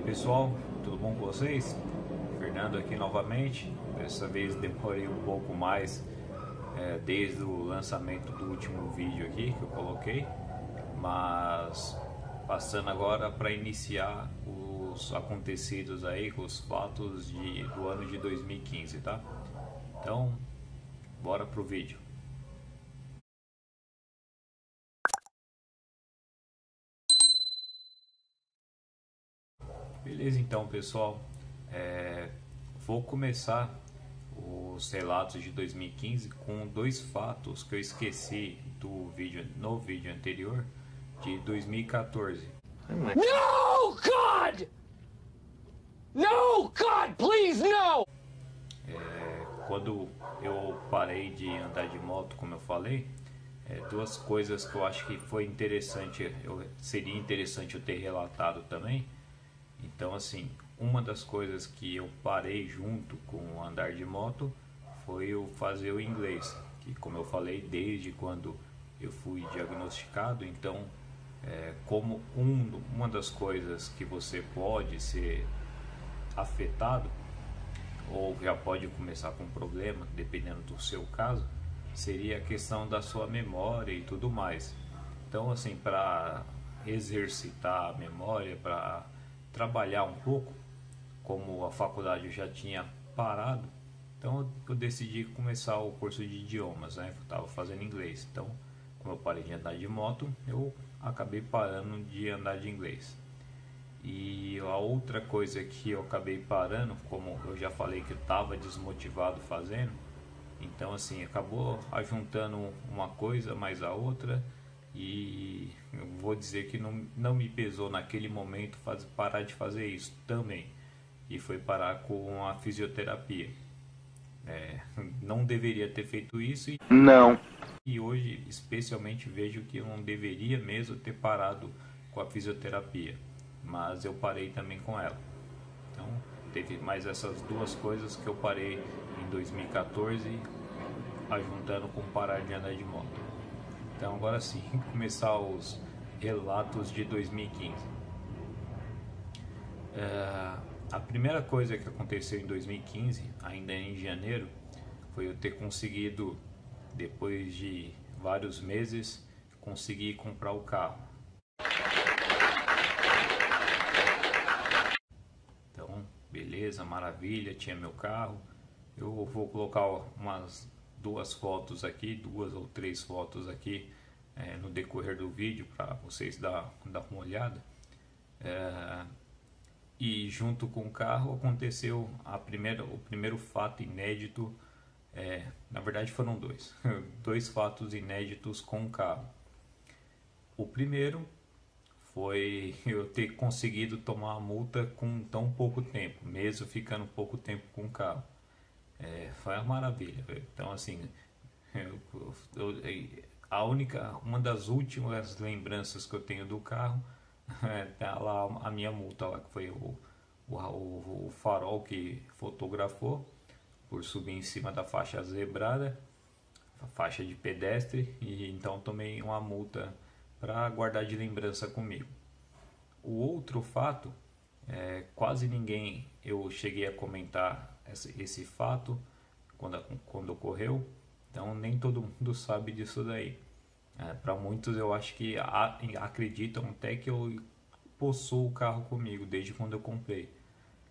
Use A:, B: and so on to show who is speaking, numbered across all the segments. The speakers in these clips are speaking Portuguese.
A: Pessoal, tudo bom com vocês? Fernando aqui novamente. Dessa vez demorei um pouco mais desde o lançamento do último vídeo aqui que eu coloquei, mas passando agora para iniciar os acontecidos aí, os fatos do ano de 2015, tá? Então, bora pro vídeo. Beleza, então, pessoal, vou começar os relatos de 2015 com dois fatos que eu esqueci no vídeo anterior de 2014.
B: No, God! No, God, please, no!
A: Quando eu parei de andar de moto, como eu falei, duas coisas que eu acho que foi interessante, seria interessante eu ter relatado também. Então, assim, uma das coisas que eu parei junto com o andar de moto foi eu fazer o inglês, que, como eu falei, desde quando eu fui diagnosticado. Então, como uma das coisas que você pode ser afetado ou já pode começar com problema, dependendo do seu caso, seria a questão da sua memória e tudo mais. Então, assim, para exercitar a memória, para trabalhar um pouco, como a faculdade eu já tinha parado, então eu decidi começar o curso de idiomas, né? Eu estava fazendo inglês. Então, como eu parei de andar de moto, eu acabei parando de andar de inglês. E a outra coisa que eu acabei parando, como eu já falei que eu estava desmotivado fazendo, então assim, acabou ajuntando uma coisa mais a outra, e eu vou dizer que não me pesou naquele momento parar de fazer isso também, e foi parar com a fisioterapia. Não deveria ter feito isso e hoje especialmente vejo que eu não deveria mesmo ter parado com a fisioterapia, mas eu parei também com ela. Então teve mais essas duas coisas que eu parei em 2014, ajuntando com parar de andar de moto. Então agora sim, começar os relatos de 2015. A primeira coisa que aconteceu em 2015, ainda em janeiro, foi eu ter conseguido, depois de vários meses, conseguir comprar o carro. Então, beleza, maravilha, tinha meu carro. Eu vou colocar umas duas ou três fotos aqui no decorrer do vídeo para vocês dar uma olhada. E junto com o carro aconteceu o primeiro fato inédito. Na verdade foram dois fatos inéditos com o carro. O primeiro foi eu ter conseguido tomar a multa com tão pouco tempo, mesmo ficando pouco tempo com o carro. Foi uma maravilha. Então assim, uma das últimas lembranças que eu tenho do carro, tá lá a minha multa lá, que foi o farol que fotografou por subir em cima da faixa zebrada, a faixa de pedestre, e então tomei uma multa para guardar de lembrança comigo. O outro fato, quase ninguém, eu cheguei a comentar esse fato quando ocorreu, então nem todo mundo sabe disso daí. Para muitos eu acho que acreditam até que eu possuo o carro comigo desde quando eu comprei.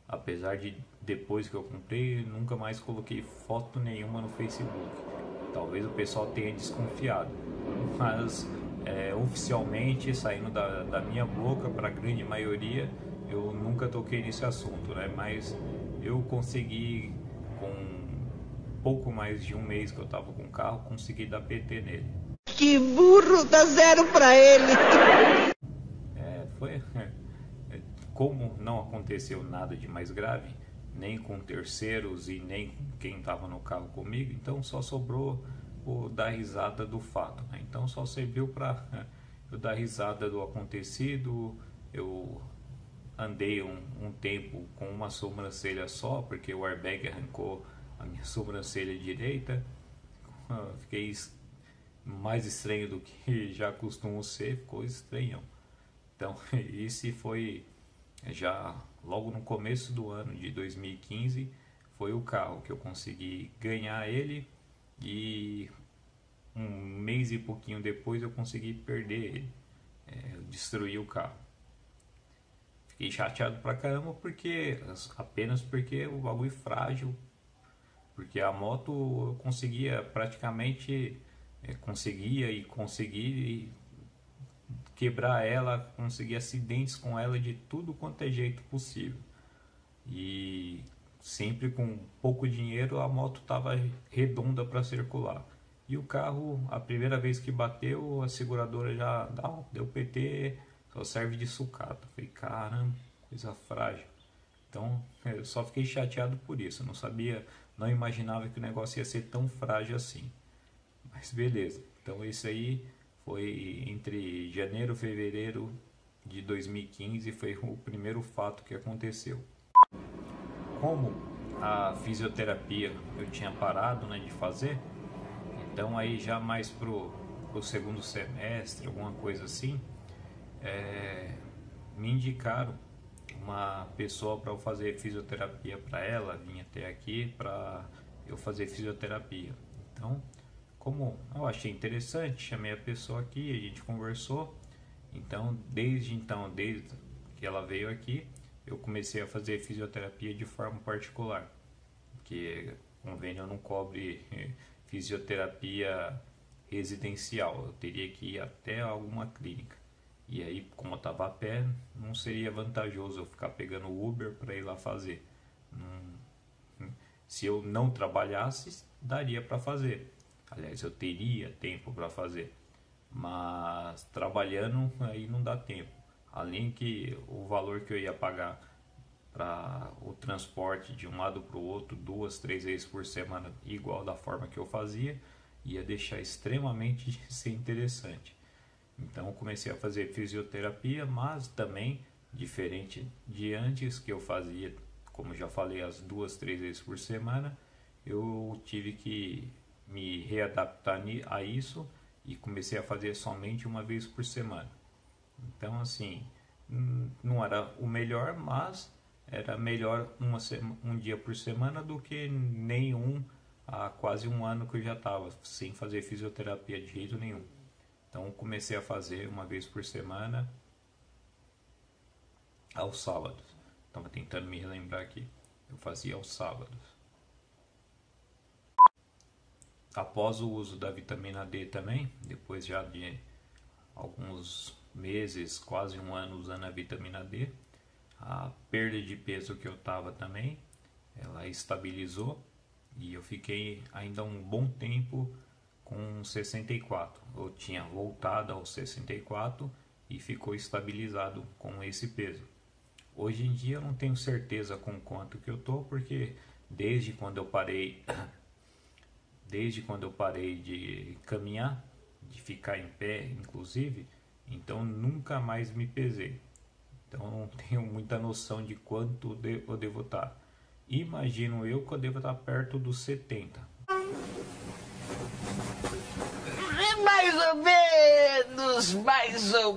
A: Apesar de depois que eu comprei, nunca mais coloquei foto nenhuma no Facebook. Talvez o pessoal tenha desconfiado, mas oficialmente, saindo da minha boca para a grande maioria, eu nunca toquei nesse assunto, né? Mas eu consegui, com pouco mais de um mês que eu estava com o carro, consegui dar PT nele.
C: Que burro, dá zero pra ele.
A: Como não aconteceu nada de mais grave, nem com terceiros e nem com quem estava no carro comigo, então só sobrou o dar risada do fato, né? Então só serviu para eu dar risada do acontecido. Eu andei um tempo com uma sobrancelha só, porque o airbag arrancou a minha sobrancelha direita. Fiquei mais estranho do que já costumo ser, ficou estranhão. Então esse foi já logo no começo do ano de 2015, foi o carro que eu consegui ganhar ele e um mês e pouquinho depois eu consegui perder ele. Eu destruí o carro. Fiquei chateado pra caramba apenas porque o bagulho frágil, porque a moto eu conseguia praticamente consegui quebrar ela, conseguir acidentes com ela de tudo quanto é jeito possível. E sempre com pouco dinheiro a moto estava redonda para circular. E o carro, a primeira vez que bateu, a seguradora já deu PT, só serve de sucata. Falei, caramba, coisa frágil. Então eu só fiquei chateado por isso. Eu não imaginava que o negócio ia ser tão frágil assim. Mas beleza. Então isso aí foi entre janeiro e fevereiro de 2015, foi o primeiro fato que aconteceu. Como a fisioterapia eu tinha parado, né, de fazer, então aí já mais pro segundo semestre, alguma coisa assim, me indicaram uma pessoa para eu fazer fisioterapia para ela, vim até aqui para eu fazer fisioterapia. Então, como eu achei interessante, chamei a pessoa aqui, a gente conversou. Então, desde que ela veio aqui, eu comecei a fazer fisioterapia de forma particular, porque o convênio não cobre fisioterapia residencial, eu teria que ir até alguma clínica. E aí, como eu estava a pé, não seria vantajoso eu ficar pegando Uber para ir lá fazer. Se eu não trabalhasse, daria para fazer. Aliás, eu teria tempo para fazer. Mas trabalhando aí não dá tempo. Além que o valor que eu ia pagar para o transporte de um lado para o outro 2, 3 vezes por semana, igual da forma que eu fazia, ia deixar extremamente sem interessante. Então eu comecei a fazer fisioterapia, mas também diferente de antes, que eu fazia, como já falei, as 2, 3 vezes por semana, eu tive que me readaptar a isso e comecei a fazer somente uma vez por semana. Então assim, não era o melhor, mas era melhor um dia por semana do que nenhum há quase um ano que eu já estava sem fazer fisioterapia de jeito nenhum. Então comecei a fazer uma vez por semana aos sábados. Estava tentando me relembrar aqui. Eu fazia aos sábados. Após o uso da vitamina D também, depois já de alguns meses, quase um ano usando a vitamina D, a perda de peso que eu estava também, ela estabilizou e eu fiquei ainda um bom tempo com 64. Eu tinha voltado aos 64 e ficou estabilizado com esse peso. Hoje em dia eu não tenho certeza com quanto que eu tô, porque desde quando eu parei de caminhar, de ficar em pé, inclusive, então nunca mais me pesei. Então eu não tenho muita noção de quanto eu devo estar. Imagino eu que eu devo estar perto dos 70.
C: Mais ou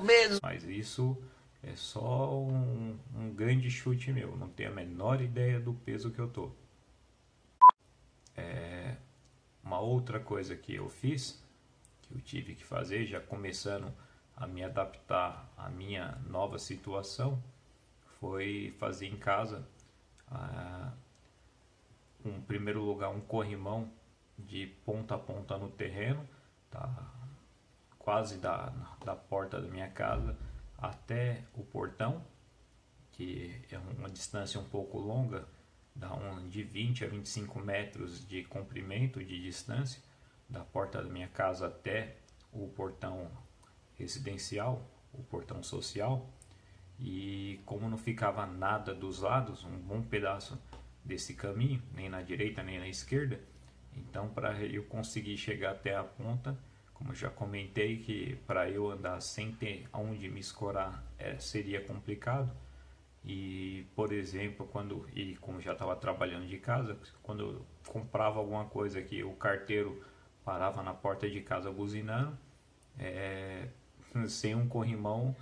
C: menos.
A: Mas isso é só um grande chute meu. Não tenho a menor ideia do peso que eu tô. Uma outra coisa que eu fiz, que eu tive que fazer, já começando a me adaptar à minha nova situação, foi fazer em casa, em primeiro lugar, um corrimão de ponta a ponta no terreno, tá? Quase da porta da minha casa até o portão, que é uma distância um pouco longa, dá de 20 a 25 metros de comprimento de distância, da porta da minha casa até o portão residencial, o portão social. E como não ficava nada dos lados, um bom pedaço desse caminho, nem na direita nem na esquerda, então para eu conseguir chegar até a ponta, como eu já comentei, que para eu andar sem ter onde me escorar seria complicado. E, por exemplo, como já estava trabalhando de casa, quando eu comprava alguma coisa que o carteiro parava na porta de casa buzinando, sem um corrimão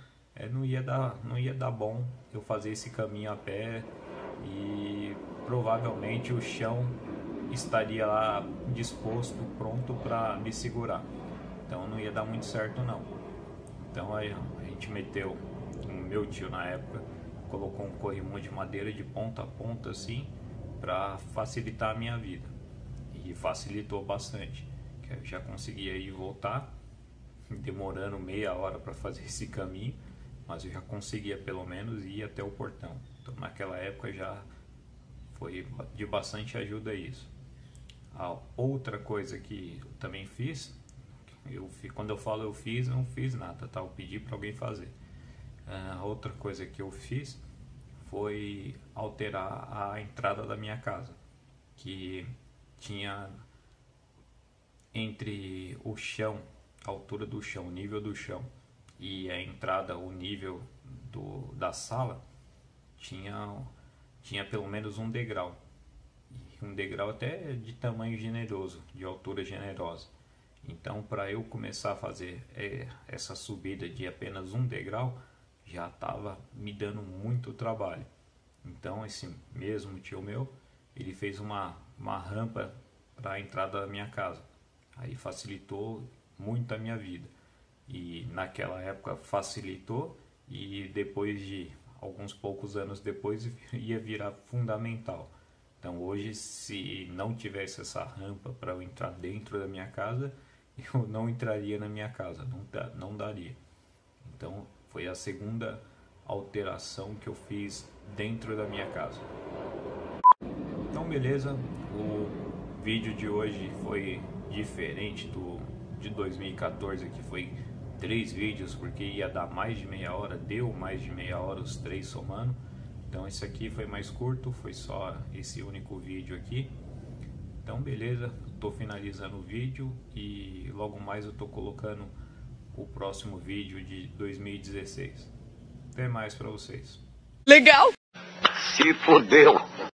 A: não ia dar bom eu fazer esse caminho a pé e provavelmente o chão estaria lá disposto, pronto para me segurar. Então não ia dar muito certo não. Então a gente meteu, o meu tio na época colocou um corrimão de madeira de ponta a ponta assim, para facilitar a minha vida. E facilitou bastante. Eu já conseguia ir e voltar, demorando meia hora para fazer esse caminho, mas eu já conseguia pelo menos ir até o portão. Então naquela época já foi de bastante ajuda isso. A outra coisa que eu também fiz, quando eu falo eu fiz, não fiz nada, tá? Eu pedi para alguém fazer. A outra coisa que eu fiz foi alterar a entrada da minha casa, que tinha entre o chão, a altura do chão, o nível do chão e a entrada, o nível da sala, tinha pelo menos um degrau. Um degrau até de tamanho generoso, de altura generosa. Então, para eu começar a fazer essa subida de apenas um degrau, já estava me dando muito trabalho. Então, esse mesmo tio meu, ele fez uma rampa para a entrada da minha casa. Aí facilitou muito a minha vida. E naquela época facilitou, e depois de alguns poucos anos depois ia virar fundamental. Então hoje, se não tivesse essa rampa para eu entrar dentro da minha casa, eu não entraria na minha casa, não daria. Então foi a segunda alteração que eu fiz dentro da minha casa. Então beleza, o vídeo de hoje foi diferente de 2014, que foi 3 vídeos, porque ia dar mais de meia hora, deu mais de meia hora os 3 somando. Então esse aqui foi mais curto, foi só esse único vídeo aqui. Então beleza, estou finalizando o vídeo e logo mais eu estou colocando o próximo vídeo de 2016. Até mais para vocês.
C: Legal!
D: Se fodeu!